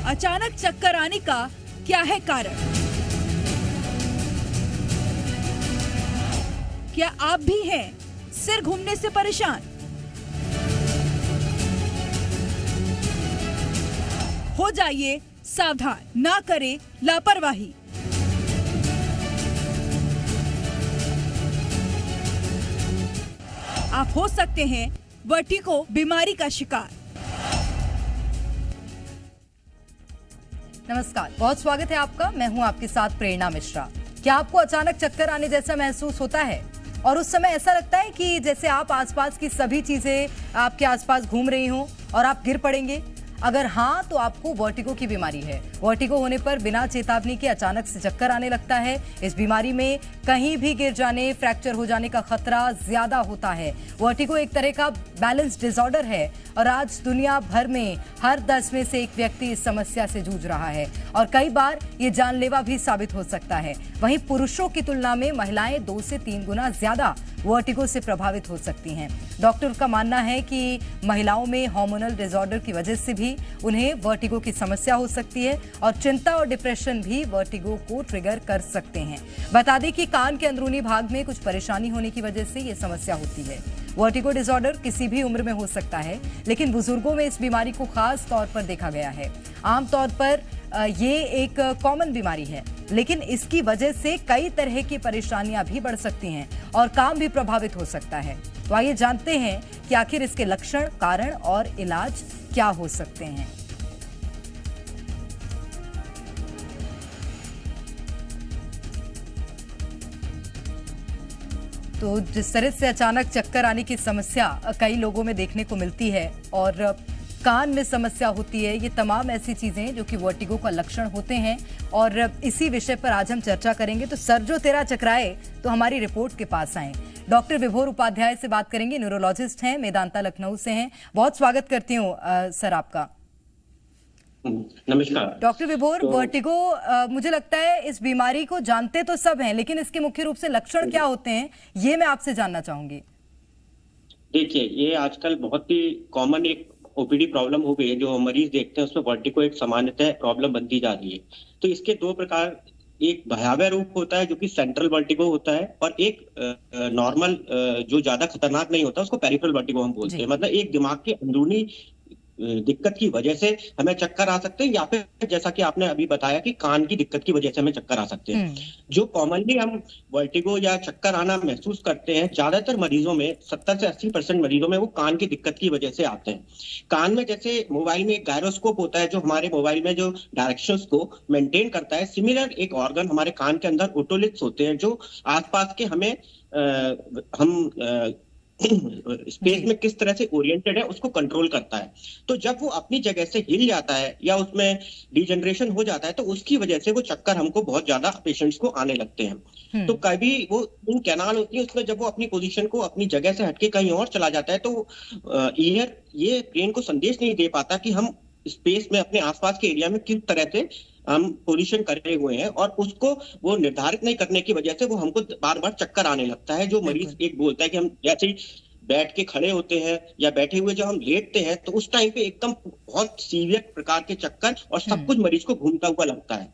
अचानक चक्कर आने का क्या है कारण? क्या आप भी हैं सिर घूमने से परेशान? हो जाइए सावधान, ना करें लापरवाही। आप हो सकते हैं वर्टिगो बीमारी का शिकार। नमस्कार, बहुत स्वागत है आपका। मैं हूं आपके साथ प्रेरणा मिश्रा। क्या आपको अचानक चक्कर आने जैसा महसूस होता है और उस समय ऐसा लगता है कि जैसे आप आसपास की सभी चीजें आपके आसपास घूम रही हों और आप गिर पड़ेंगे? अगर हाँ, तो आपको वर्टिगो की बीमारी है। वर्टिगो होने पर बिना चेतावनी के अचानक से चक्कर आने लगता है। इस बीमारी में कहीं भी गिर जाने, फ्रैक्चर हो जाने का खतरा ज्यादा होता है। वर्टिगो एक तरह का बैलेंस डिसऑर्डर है और आज दुनिया भर में हर 10 में से एक व्यक्ति इस समस्या से जूझ रहा है और कई बार ये जानलेवा भी साबित हो सकता है। वहीं पुरुषों की तुलना में महिलाएं 2 से 3 गुना ज्यादा वर्टिगो से प्रभावित हो सकती हैं। डॉक्टर का मानना है कि महिलाओं में हार्मोनल डिसऑर्डर की वजह से भी उन्हें वर्टिगो की समस्या हो सकती है और चिंता और डिप्रेशन भी वर्टिगो को ट्रिगर कर सकते हैं। बता दें कि कान के अंदरूनी भाग में कुछ परेशानी होने की वजह से ये समस्या होती है। वर्टिगो डिसऑर्डर किसी भी उम्र में हो सकता है, लेकिन बुजुर्गों में इस बीमारी को खास तौर पर देखा गया है। आमतौर पर ये एक कॉमन बीमारी है, लेकिन इसकी वजह से कई तरह की परेशानियां भी बढ़ सकती हैं और काम भी प्रभावित हो सकता है। तो आइए जानते हैं कि आखिर इसके लक्षण, कारण और इलाज क्या हो सकते हैं। तो जिस तरह से अचानक चक्कर आने की समस्या कई लोगों में देखने को मिलती है और कान में समस्या होती है, ये तमाम ऐसी चीजें जो कि वर्टिगो का लक्षण होते हैं और इसी विषय पर आज हम चर्चा करेंगे। तो सर जो तेरा चकराए तो हमारी रिपोर्ट के पास आए। डॉक्टर विभोर उपाध्याय से बात करेंगे, न्यूरोलॉजिस्ट हैं, मेदांता लखनऊ से हैं। बहुत स्वागत करती हूँ सर आपका। नमस्कार डॉक्टर विभोर। वर्टिगो मुझे लगता है इस बीमारी को जानते तो सब हैं, लेकिन इसके मुख्य रूप से लक्षण क्या होते हैं ये मैं आपसे जानना चाहूंगी। देखिए, ये आजकल बहुत ही कॉमन एक ओपीडी प्रॉब्लम हो गई है। जो मरीज देखते हैं उसमें वर्टिगो एक सामान्यतः प्रॉब्लम बनती जा रही है। तो इसके 2 प्रकार, एक भयावह रूप होता है जो कि सेंट्रल वर्टिगो होता है और एक नॉर्मल जो ज्यादा खतरनाक नहीं होता उसको पेरिफेरल वर्टिगो हम बोलते हैं। मतलब एक दिमाग के अंदरूनी दिक्कत की वजह से हमें चक्कर आ सकते हैं या फिर जैसा कि आपने अभी बताया कि कान की दिक्कत की वजह से हमें चक्कर आ सकते हैं। जो कॉमनली हम वर्टिगो या चक्कर आना महसूस करते हैं, ज्यादातर मरीजों में 70 से 80% मरीजों में वो कान की दिक्कत की वजह से आते हैं। कान में जैसे मोबाइल में एक गायरोस्कोप होता है जो हमारे मोबाइल में जो डायरेक्शंस को मेंटेन करता है, सिमिलर एक ऑर्गन हमारे कान के अंदर ओटोलिथ्स होते हैं जो आसपास के हमें हम स्पेस में किस तरह से ओरिएंटेड है उसको कंट्रोल करता है। तो जब वो अपनी जगह से हिल जाता है या उसमें डिजनरेशन हो जाता है तो उसकी वजह से वो चक्कर हमको बहुत ज्यादा पेशेंट्स को आने लगते हैं। तो कभी वो कैनाल होती है उसमें जब वो अपनी पोजीशन को अपनी जगह से हटके कहीं और चला जाता है तो ईयर ये ब्रेन को संदेश नहीं दे पाता कि हम स्पेस में अपने आसपास के एरिया में किस तरह से हम पोजीशन करे हुए हैं और उसको वो निर्धारित नहीं करने की वजह से वो हमको बार बार चक्कर आने लगता है। जो मरीज एक बोलता है कि हम जैसे ही बैठ के खड़े होते हैं या बैठे हुए जब हम लेटते हैं तो उस टाइम पे एकदम बहुत सीवियर प्रकार के चक्कर और सब कुछ मरीज को घूमता हुआ लगता है।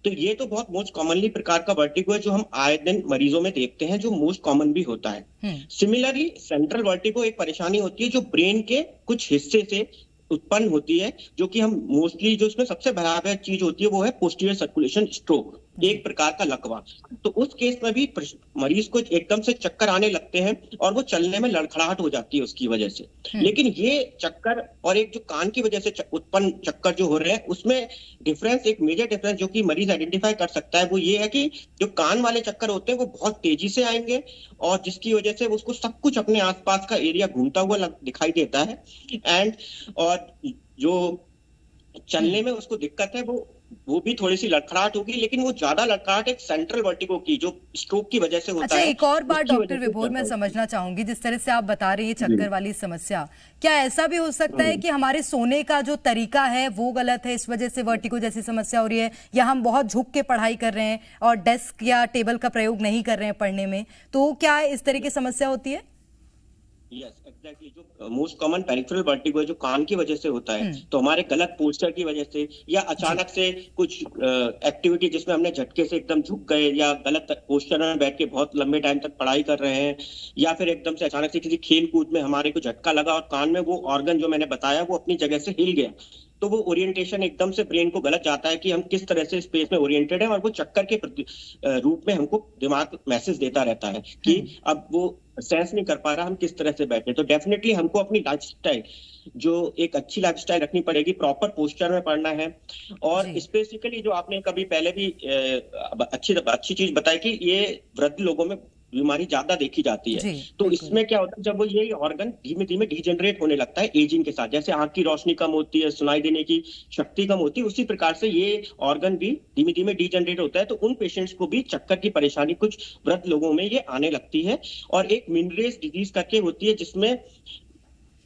तो ये तो बहुत मोस्ट कॉमनली प्रकार का वर्टिगो है जो हम आए दिन मरीजों में देखते हैं, जो मोस्ट कॉमन भी होता है। सिमिलरली सेंट्रल वर्टिगो एक परेशानी होती है जो ब्रेन के कुछ हिस्से से उत्पन्न होती है, जो कि हम मोस्टली जो इसमें सबसे भयावह चीज होती है वो है पोस्टीरियर सर्कुलेशन स्ट्रोक, एक प्रकार का लकवा। तो उस केस में भी मरीज को एकदम से चक्कर आने लगते हैं और वो चलने में लड़खड़ाहट हो जाती है उसकी वजह से। लेकिन ये चक्कर और एक जो कान की वजह से उत्पन्न चक्कर जो हो रहे हैं उसमें डिफरेंस, एक मेजर डिफरेंस जो कि मरीज आइडेंटिफाई कर सकता है वो ये है कि जो कान वाले चक्कर होते हैं वो बहुत तेजी से आएंगे और जिसकी वजह से उसको सब कुछ अपने आसपास का एरिया घूमता हुआ दिखाई देता है। एंड और जो चलने में उसको दिक्कत है वो भी थोड़ी सी लड़खड़ाहट होगी, लेकिन वो ज्यादा लड़खड़ाहट एक सेंट्रल वर्टिगो की जो स्ट्रोक की वजह से होता है। एक और बात डॉक्टर विभोर मैं समझना चाहूंगी, जिस तरह से आप बता रही हैं चक्कर वाली समस्या, क्या ऐसा भी हो सकता है कि हमारे सोने का जो तरीका है वो गलत है, इस वजह से वर्टिगो जैसी समस्या हो रही है, या हम बहुत झुक के पढ़ाई कर रहे हैं और डेस्क या टेबल का प्रयोग नहीं कर रहे हैं पढ़ने में, तो क्या इस तरह की समस्या होती है? यस एग्जैक्टली, जो मोस्ट कॉमन पेरिफेरल वर्टिगो है जो कान की वजह से होता है, तो हमारे गलत पोस्चर की वजह से या अचानक से कुछ एक्टिविटी जिसमें हमने झटके से एकदम झुक गए या गलत पोस्चर में बैठ के बहुत लंबे टाइम तक पढ़ाई कर रहे हैं, या फिर एकदम से अचानक से किसी खेल कूद में हमारे को झटका लगा और कान में वो ऑर्गन जो मैंने बताया वो अपनी जगह से हिल गया, तो वो ओरिएंटेशन एकदम से ब्रेन को गलत जाता है कि हम किस तरह से स्पेस में ओरिएंटेड है, और वो चक्कर के रूप में हमको दिमाग मैसेज देता रहता है कि अब वो सेंस नहीं कर पा रहा हम किस तरह से बैठे। तो डेफिनेटली हमको अपनी लाइफस्टाइल जो एक अच्छी लाइफस्टाइल रखनी पड़ेगी, प्रॉपर पोस्चर में पढ़ना है, और स्पेसिफिकली जो आपने कभी पहले भी अच्छी चीज बताई कि ये वृद्ध लोगों में बीमारी ज्यादा देखी जाती है। तो इसमें क्या होता है, जब वो ये ऑर्गन धीमे धीमे डिजेनरेट होने लगता है एजिंग के साथ, जैसे आंख की रोशनी कम होती है, सुनाई देने की शक्ति कम होती है, उसी प्रकार से ये ऑर्गन भी धीमे धीमे डिजेनरेट होता है। तो उन पेशेंट्स को भी चक्कर की परेशानी कुछ वृद्ध लोगों में ये आने लगती है। और एक मिनरेस डिजीज करके होती है जिसमें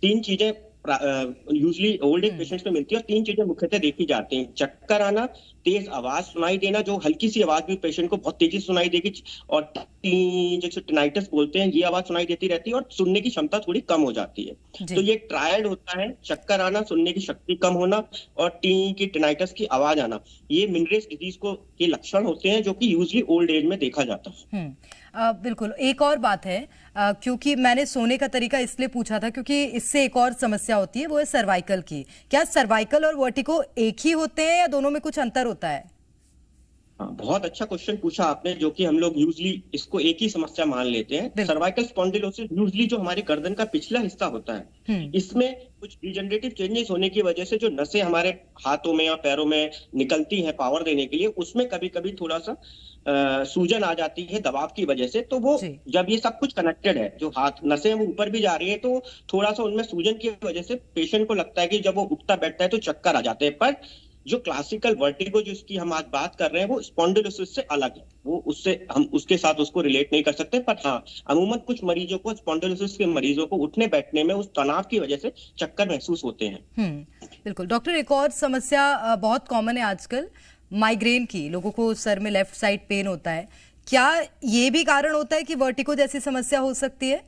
3 चीजें यूजली ओल्ड एज पेशेंट्स में मिलती है, और 3 चीजें मुख्यतः देखी जाती हैं: चक्कर आना, तेज आवाज सुनाई देना, जो हल्की सी आवाज भी पेशेंट को बहुत तेजी से सुनाई देगी, और जिसे टिनाइटस बोलते हैं, ये आवाज सुनाई देती रहती है और सुनने की क्षमता थोड़ी कम हो जाती है। तो ये ट्रायड होता है: चक्कर आना, सुनने की शक्ति कम होना, और की टिनाइटस की आवाज आना। ये मिनरेस डिजीज को के लक्षण होते हैं जो कि यूजली ओल्ड एज में देखा जाता है। बिल्कुल। एक और बात है, क्योंकि मैंने सोने का तरीका इसलिए पूछा था क्योंकि इससे एक और समस्या होती है, वो है सर्वाइकल की। क्या सर्वाइकल और वर्टिगो एक ही होते हैं या दोनों में कुछ अंतर होता है? हाँ, बहुत अच्छा क्वेश्चन पूछा आपने, जो कि हम लोग यूजली इसको एक ही समस्या मान लेते हैं। सर्वाइकल स्पॉन्डिलोसिस यूजली जो हमारे गर्दन का पिछला हिस्सा होता है, इसमें कुछ डिजेनरेटिव चेंजेस होने की वजह से जो नसें हमारे हाथों में या पैरों में निकलती हैं पावर देने के लिए, उसमें कभी कभी थोड़ा सा सूजन आ जाती है दबाव की वजह से। तो वो जब ये सब कुछ कनेक्टेड है, जो हाथ नसें वो ऊपर भी जा रही है, तो थोड़ा सा उनमें सूजन की वजह से पेशेंट को लगता है कि जब वो उठता बैठता है तो चक्कर आ जाते हैं। पर जो क्लासिकल वर्टिगो जिसकी हम आज बात कर रहे हैं, वो स्पॉन्डिलोसिस से अलग है, वो उससे हम उसके साथ उसको रिलेट नहीं कर सकते। पर हाँ, अमूमन कुछ मरीजों को, स्पॉन्डिलोसिस के मरीजों को उठने बैठने में उस तनाव की वजह से चक्कर महसूस होते हैं। बिल्कुल डॉक्टर, एक और समस्या बहुत कॉमन है आजकल, माइग्रेन की। लोगों को सर में लेफ्ट साइड पेन होता है, क्या ये भी कारण होता है कि वर्टिगो जैसी समस्या हो सकती है?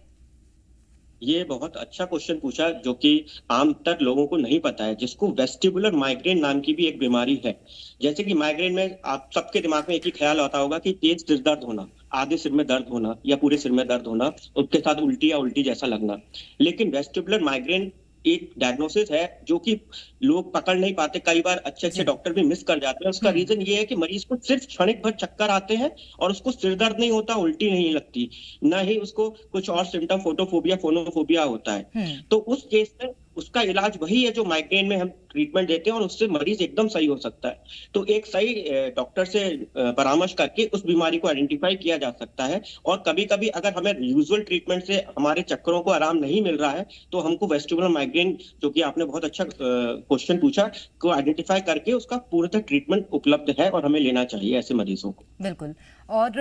ये बहुत अच्छा क्वेश्चन पूछा, जो कि आमतौर लोगों को नहीं पता है, जिसको वेस्टिबुलर माइग्रेन नाम की भी एक बीमारी है। जैसे कि माइग्रेन में आप सबके दिमाग में एक ही ख्याल आता होगा कि तेज सिर दर्द होना, आधे सिर में दर्द होना या पूरे सिर में दर्द होना, उसके साथ उल्टी या उल्टी जैसा लगना। लेकिन वेस्टिबुलर माइग्रेन एक डायग्नोसिस है जो कि लोग पकड़ नहीं पाते, कई बार अच्छे डॉक्टर भी मिस कर जाते हैं। उसका रीजन ये है कि मरीज को सिर्फ क्षणिक भर चक्कर आते हैं और उसको सिर दर्द नहीं होता, उल्टी नहीं लगती, ना ही उसको कुछ और सिम्टम फोटोफोबिया, फोनोफोबिया होता है। तो उस केस में उसका इलाज वही है जो माइग्रेन में हम ट्रीटमेंट देते हैं, और उससे मरीज एकदम सही हो सकता है। तो एक सही डॉक्टर से परामर्श करके उस बीमारी को आइडेंटिफाई किया जा सकता है। और कभी कभी अगर हमें यूजुअल ट्रीटमेंट से हमारे चक्करों को आराम नहीं मिल रहा है, तो हमको वेस्टिबुलर माइग्रेन, जो कि आपने बहुत अच्छा क्वेश्चन पूछा, को आइडेंटिफाई करके उसका पूर्णतः ट्रीटमेंट उपलब्ध है और हमें लेना चाहिए ऐसे मरीजों को। बिल्कुल। और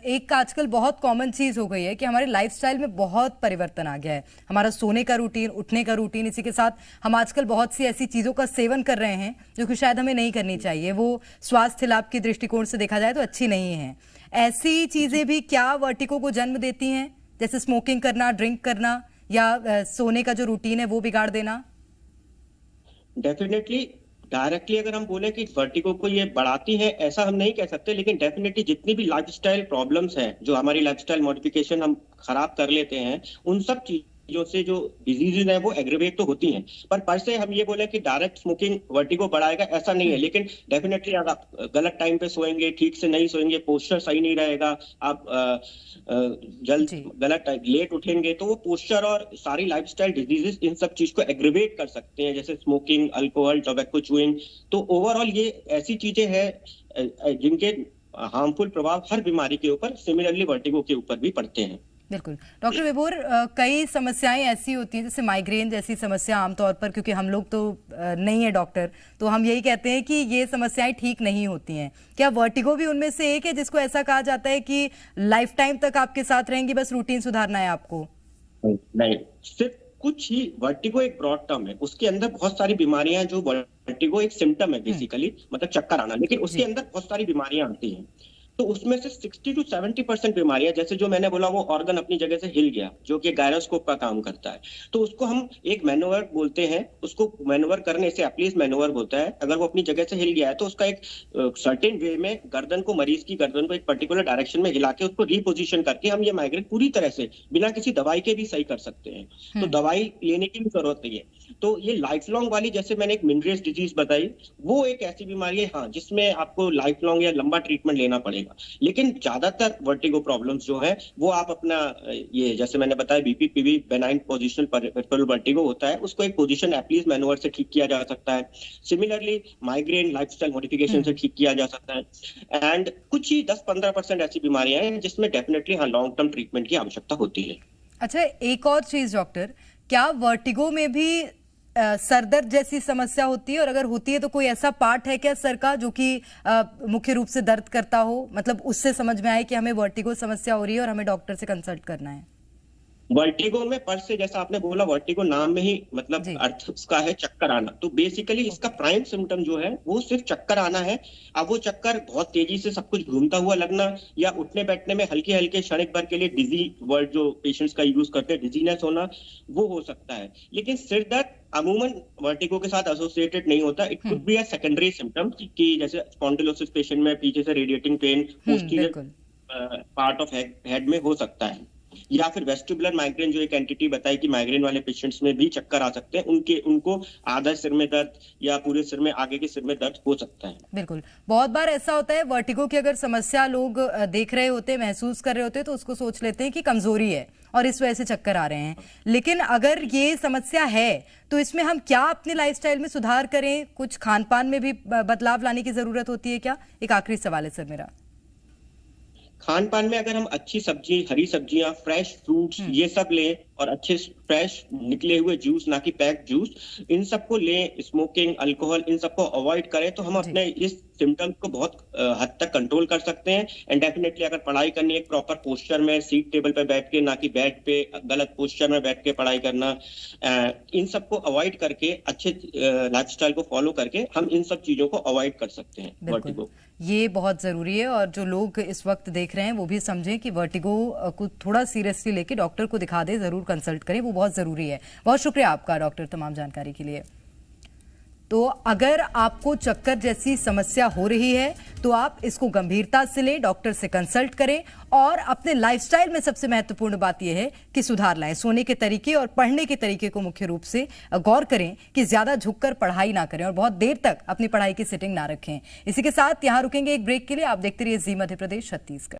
एक आजकल बहुत कॉमन चीज हो गई है कि हमारे लाइफस्टाइल में बहुत परिवर्तन आ गया है। हमारा सोने का रूटीन, उठने का रूटीन, इसी के साथ हम आजकल बहुत सी ऐसी चीजों का सेवन कर रहे हैं जो कि शायद हमें नहीं करनी चाहिए। वो स्वास्थ्य लाभ के दृष्टिकोण से देखा जाए तो अच्छी नहीं है। ऐसी चीजें भी क्या वर्टिगो को जन्म देती हैं, जैसे स्मोकिंग करना, ड्रिंक करना, या सोने का जो रूटीन है वो बिगाड़ देना? डेफिनेटली डायरेक्टली अगर हम बोले कि वर्टिगो को ये बढ़ाती है, ऐसा हम नहीं कह सकते, लेकिन डेफिनेटली जितनी भी लाइफस्टाइल प्रॉब्लम्स हैं, जो हमारी लाइफस्टाइल मॉडिफिकेशन हम खराब कर लेते हैं, उन सब चीजों से जो डिजीजेज है वो एग्रीवेट तो होती हैं। पर से हम ये बोले कि डायरेक्ट स्मोकिंग वर्टिगो बढ़ाएगा, ऐसा नहीं है। लेकिन डेफिनेटली अगर आप गलत टाइम पे सोएंगे, ठीक से नहीं सोएंगे, पोस्चर सही नहीं रहेगा, आप गलत लेट उठेंगे, तो वो पोस्चर और सारी लाइफस्टाइल डिजीजेस इन सब चीज को एग्रीवेट कर सकते हैं, जैसे स्मोकिंग, अल्कोहल, टोबैको च्यूइंग। तो ओवरऑल ये ऐसी चीजें हैं जिनके हार्मफुल प्रभाव हर बीमारी के ऊपर, सिमिलरली वर्टिगो के ऊपर भी पड़ते हैं। बिल्कुल। डॉक्टर विभोर, कई समस्याएं ऐसी होती हैं, जैसे माइग्रेन जैसी समस्या, आमतौर पर क्योंकि हम लोग तो नहीं है डॉक्टर, तो हम यही कहते हैं कि ये समस्याएं ठीक नहीं होती हैं। क्या वर्टिगो भी उनमें से एक है जिसको ऐसा कहा जाता है कि लाइफ टाइम तक आपके साथ रहेंगी, बस रूटीन सुधारना है आपको? नहीं, सिर्फ कुछ ही वर्टिगो एक ब्रॉड टर्म है, उसके अंदर बहुत सारी बीमारियां, जो वर्टिगो एक सिम्टम है बेसिकली, मतलब चक्कर आना, लेकिन उसके अंदर बहुत सारी बीमारियां आती हैं। तो उसमें से 60 to 70% बीमारियां, जैसे जो मैंने बोला वो ऑर्गन अपनी जगह से हिल गया, जो कि गायरोस्कोप का काम करता है, तो उसको हम एक मैनोवर बोलते हैं। उसको मैनोवर करने से एप्लीज मैनोवर बोलता है। अगर वो अपनी जगह से हिल गया है तो उसका एक सर्टेन वे में गर्दन को, मरीज की गर्दन को एक पर्टिकुलर डायरेक्शन में हिला के उसको रिपोजिशन करके हम ये माइग्रेन पूरी तरह से बिना किसी दवाई के भी सही कर सकते हैं। तो दवाई लेने की भी जरूरत नहीं है। तो ये लाइफ लॉन्ग वाली, जैसे मैंने एक मिनरेस डिजीज बताई, वो एक ऐसी बीमारी है हाँ जिसमें आपको लाइफ लॉन्ग या लंबा ट्रीटमेंट लेना पड़ेगा। लेकिन ज्यादातर वर्टिगो प्रॉब्लम्स जो है वो आप अपना ये जैसे मैंने बताया बीपीपीवी, बेनाइन पोजिशनल पेरिफेरल वर्टिगो होता है, उसको एक पोजीशन एप्लीज मैनोवर से ठीक किया जा सकता है। सिमिलरली माइग्रेन लाइफस्टाइल मॉडिफिकेशन से ठीक किया जा सकता है। एंड कुछ ही 10-15% ऐसी बीमारियां हैं जिसमें डेफिनेटली हाँ लॉन्ग टर्म ट्रीटमेंट की आवश्यकता होती है। अच्छा, एक और चीज डॉक्टर, क्या वर्टिगो में भी सरदर्द जैसी समस्या होती है, और अगर होती है तो कोई ऐसा पार्ट है क्या सर का जो कि मुख्य रूप से दर्द करता हो, मतलब उससे समझ में आए कि हमें वर्टिगो समस्या हो रही है और हमें डॉक्टर से कंसल्ट करना है? वर्टिगो में पर से, जैसा आपने बोला, वर्टिगो नाम में ही मतलब अर्थ उसका है चक्कर आना। तो बेसिकली इसका प्राइम सिम्टम जो है वो सिर्फ चक्कर आना है। अब वो चक्कर बहुत तेजी से सब कुछ घूमता हुआ लगना, या उठने बैठने में हल्के हल्के क्षणिक भर के लिए डिजी वर्ड जो पेशेंट्स का यूज करते हैं, डिजीनेस होना, वो हो सकता है। लेकिन सिर दर्द अमूमन वर्टिगो के साथ एसोसिएटेड नहीं होता। It could be a secondary symptom, कि जैसे स्पॉन्डिलोसिस पेशेंट में पीछे से radiating pain posterior part of head में हो सकता है, या फिर वेस्टिबुलर माइग्रेन जो एक एंटिटी बताई कि माइग्रेन वाले पेशेंट्स में भी चक्कर आ सकते हैं, उनको आधा सिर में दर्द या पूरे सिर में, आगे के सिर में दर्द हो सकता है। बिल्कुल, बहुत बार ऐसा होता है वर्टिगो की अगर समस्या लोग देख रहे होते हैं, महसूस कर रहे होते हैं, तो उसको सोच लेते हैं कि कमजोरी है और इस वजह से चक्कर आ रहे हैं। लेकिन अगर ये समस्या है तो इसमें हम क्या अपने लाइफस्टाइल में सुधार करें? कुछ खान पान में भी बदलाव लाने की जरूरत होती है क्या? एक आखिरी सवाल है सर मेरा। खान पान में अगर हम अच्छी सब्जी, हरी सब्जियां, फ्रेश फ्रूट्स ये सब लें, और अच्छे फ्रेश निकले हुए जूस, ना कि पैक्ड जूस, इन सबको लें, स्मोकिंग, अल्कोहल, इन सबको अवॉइड करें, तो हम अपने इस सिम्टम्स को बहुत हद तक कंट्रोल कर सकते हैं। एंड डेफिनेटली अगर पढ़ाई करनी है, एक प्रॉपर पोस्चर में, सीट टेबल पे बैठ के, ना कि बेड पे गलत पोस्चर में बैठ के पढ़ाई करना, इन सबको अवॉइड करके, अच्छे लाइफस्टाइल को फॉलो करके हम इन सब चीजों को अवॉइड कर सकते हैं वर्टिगो। ये बहुत जरूरी है, और जो लोग इस वक्त देख रहे हैं वो भी समझें कि वर्टिगो को थोड़ा सीरियसली लेके डॉक्टर को दिखा दे, जरूर कंसल्ट करें, वो बहुत जरूरी है। बहुत शुक्रिया आपका डॉक्टर तमाम जानकारी के लिए। तो अगर आपको चक्कर जैसी समस्या हो रही है तो आप इसको गंभीरता से लें, डॉक्टर से कंसल्ट करें, और अपने लाइफस्टाइल में सबसे महत्वपूर्ण बात यह है कि सुधार लाएं। सोने के तरीके और पढ़ने के तरीके को मुख्य रूप से गौर करें कि ज्यादा झुककर पढ़ाई ना करें और बहुत देर तक अपनी पढ़ाई की सिटिंग ना रखें। इसी के साथ यहां रुकेंगे एक ब्रेक के लिए। आप देखते रहिए जी मध्य प्रदेश छत्तीसगढ़।